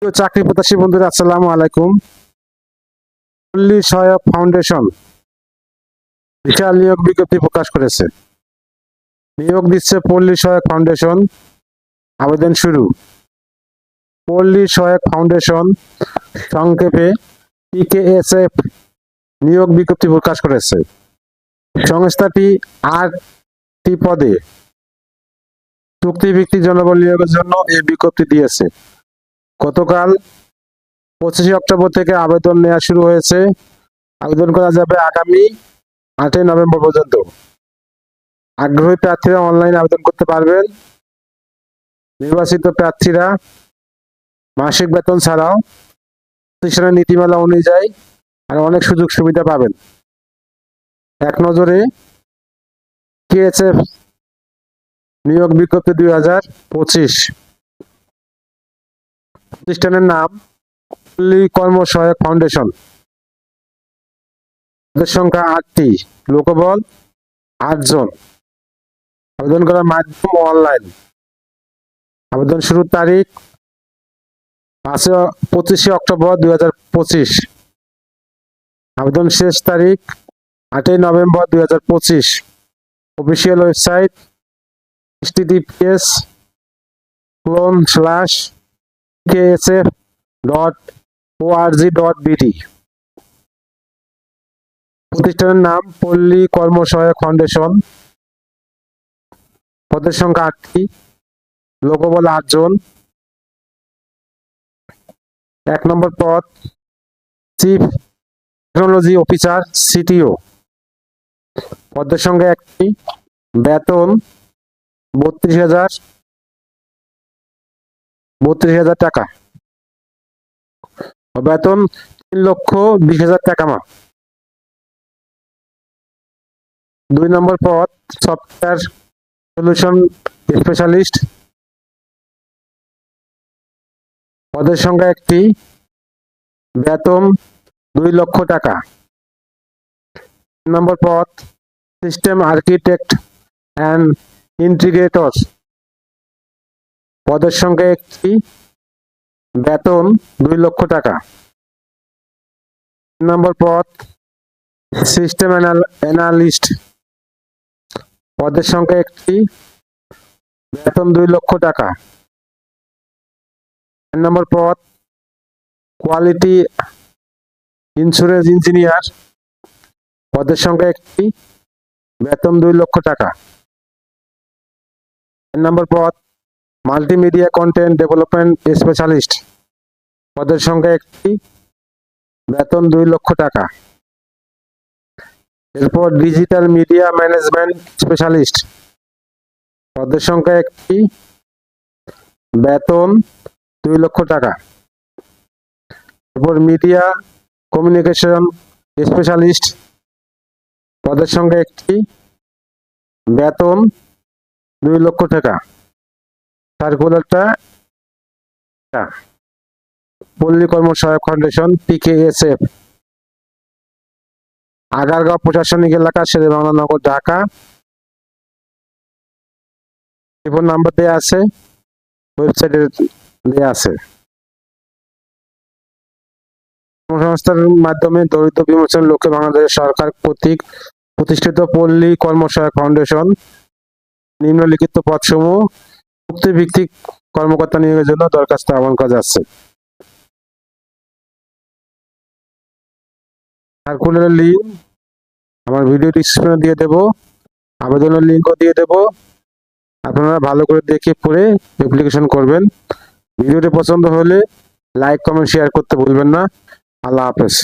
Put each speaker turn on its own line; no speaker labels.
প্রিয় চাকরি প্রত্যাশী বন্ধুরা, আসসালামু আলাইকুম। পল্লী সহায়ক ফাউন্ডেশন বিশাল নিয়োগ বিজ্ঞপ্তি প্রকাশ করেছে। নিয়োগ দিচ্ছে পল্লী সহায়ক ফাউন্ডেশন। আবেদন শুরু। পল্লী সহায়ক ফাউন্ডেশন, সংক্ষেপে পিকেএসএফ, নিয়োগ বিজ্ঞপ্তি প্রকাশ করেছে। সংস্থাটি 8টি পদে চুক্তিভিত্তিক জনবল নিয়োগের জন্য এই বিজ্ঞপ্তি দিয়েছে। গতকাল 25 অক্টোবর থেকে আবেদন নেওয়া শুরু হয়েছে। আবেদন করা যাবে আগামী 8 নভেম্বর পর্যন্ত। আগ্রহী প্রার্থীরা অনলাইনে আবেদন করতে পারবেন। নির্বাচিত প্রার্থীরা মাসিক বেতন ছাড়াও প্রতিষ্ঠানের নীতিমালা অনুযায়ী আর অনেক সুযোগ সুবিধা পাবেন। এক নজরে কেএসএফ নিয়োগ বিজ্ঞপ্তি 2025। প্রতিষ্ঠানের নাম পল্লী কর্ম সহায়ক ফাউন্ডেশন। পদের সংখ্যা 8টি, লোকবল 8 জন। আবেদন করার মাধ্যম অনলাইন। আবেদন শুরুর তারিখ 25 অক্টোবর 2025। আবেদন শেষ তারিখ 8 নভেম্বর 2025। Official website https://ksf.org.bd। প্রতিষ্ঠানের নাম পল্লী কর্ম সহায়ক ফাউন্ডেশন। পদের সংখ্যা 8টি, লোকবল 8 জন। 1 নম্বর পদ চিফ টেকনোলজি অফিসার, সিটিও। পদের সংখ্যা 1টি, বেতন 32,000 টাকা। বেতন 3,20,000 টাকা মাস। 2 নম্বর পদ সফটওয়্যার সলিউশন স্পেশালিস্ট। পদের সংখ্যা 1টি, বেতন 2 লক্ষ টাকা। 3 নম্বর পদ সিস্টেম আর্কিটেক্ট অ্যান্ড ইন্টিগ্রেটর। পদের সংখ্যা 1টি, বেতন 2 লক্ষ টাকা। 3 নম্বর পদ সিস্টেম অ্যানালিস্ট। পদের সংখ্যা 1টি, বেতন 2 লক্ষ টাকা। 4 নম্বর পদ কোয়ালিটি ইন্স্যুরেন্স ইঞ্জিনিয়ার। পদের সংখ্যা 1টি, বেতন 2 লক্ষ টাকা। 4 নম্বর পদ মাল্টিমিডিয়া কন্টেন্ট ডেভেলপমেন্ট স্পেশালিস্ট। পদের সংখ্যা 1টি, বেতন 2 লক্ষ টাকা। এরপর ডিজিটাল মিডিয়া ম্যানেজমেন্ট স্পেশালিস্ট। পদের সংখ্যা 1টি, বেতন 2 লক্ষ টাকা। এরপর মিডিয়া কমিউনিকেশন স্পেশালিস্ট। পদের সংখ্যা 1টি, বেতন 2 লক্ষ টাকা। সার্কুলারটা পল্লী কর্ম সহায়ক ফাউন্ডেশন, পিকেএসএফ, আগারগাঁও প্রশাসনিক এলাকা, শেরেবাংলা নগর, ঢাকা। টেলিফোন নাম্বার দেওয়া আছে, ওয়েবসাইটে দেওয়া আছে। কর্মসংস্থানের মাধ্যমে দরিদ্র বিমোচন লক্ষ্যে বাংলাদেশ সরকার কর্তৃক প্রতিষ্ঠিত পল্লী কর্ম সহায়ক ফাউন্ডেশন নিম্নলিখিত পদসমূহ চুক্তিভিত্তিক কর্মকর্তা নিয়োগের জন্য দরখাস্ত আহ্বান করা যাচ্ছে। সার্কুলারের লিঙ্ক আমার ভিডিও ডিসক্রিপশনে দিয়ে দেব, আবেদনের লিঙ্কও দিয়ে দেব। আপনারা ভালো করে দেখে পড়ে অ্যাপ্লিকেশন করবেন। ভিডিওটি পছন্দ হলে লাইক, কমেন্ট, শেয়ার করতে ভুলবেন না। আল্লাহ হাফেজ।